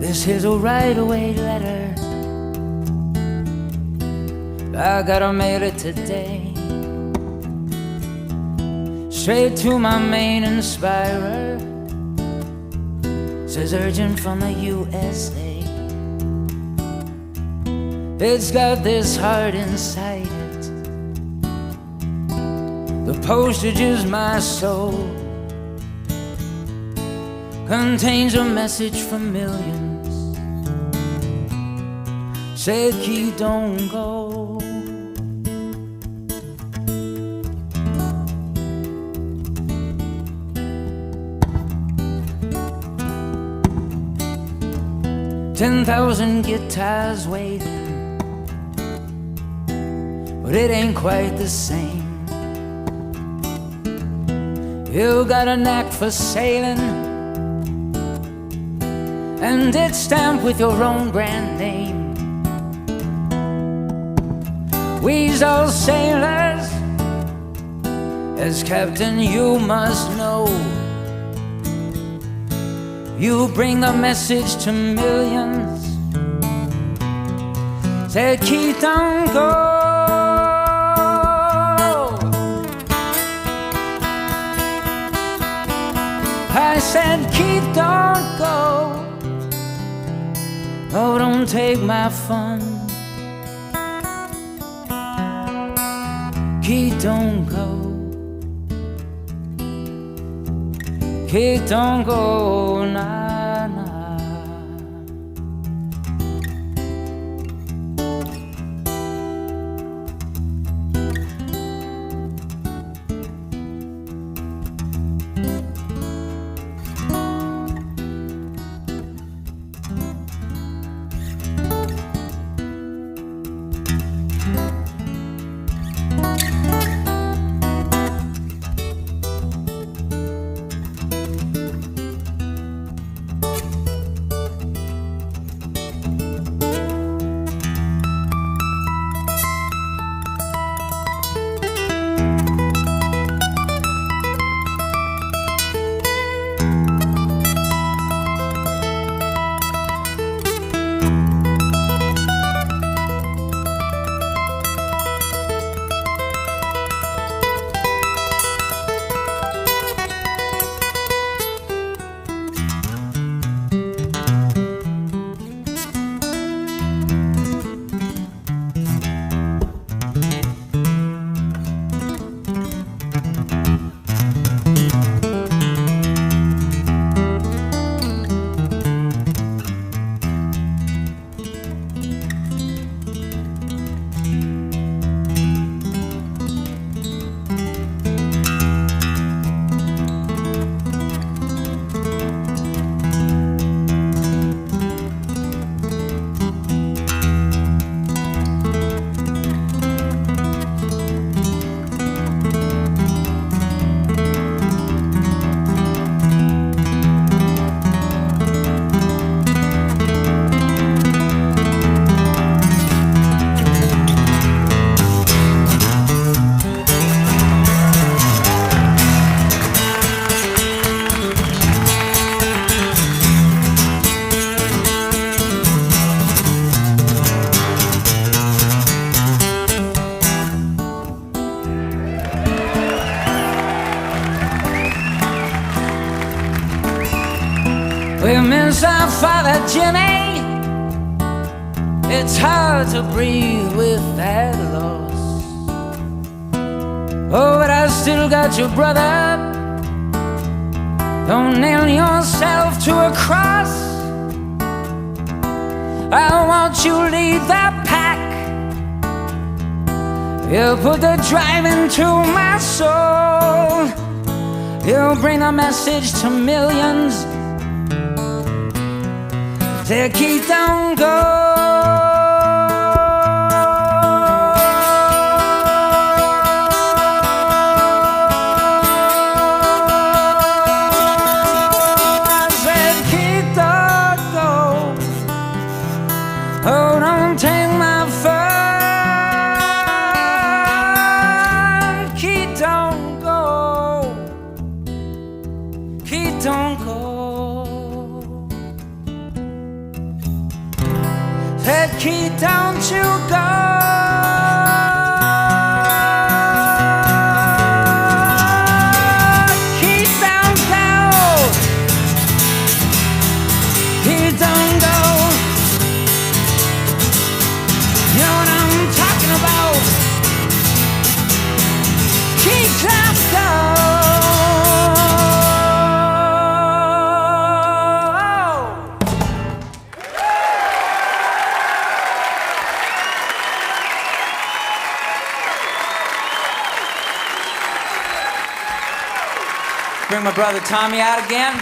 This is a right-away letter. I gotta mail it today, straight to my main inspirer. Says urgent from the USA. It's got this heart inside it. The postage is my soul. Contains a message for millions. Said Keith, don't go. $10,000 guitars waiting, but it ain't quite the same. You got a knack for sailing, and it's stamped with your own brand name. We's all sailors, as captain you must know. You bring a message to millions. Said Keith, don't go. I said Keith, don't go. Oh, don't take my fun. Keith, don't go. Keith, don't go, nah, nah. We miss our father Jimmy. It's hard to breathe with that loss. Oh, but I still got your brother. Don't nail yourself to a cross. I want you to lead the pack. You put the drive into my soul. You bring a message to millions. Say, Keith, don't go. Oh, don't take my fun. Keith, don't go. Keith, don't go. Pet Keith, don't you go. Keith, don't go. Keith, don't go. You know what I'm talking about. Keith, let's go. Bring my brother Tommy out again.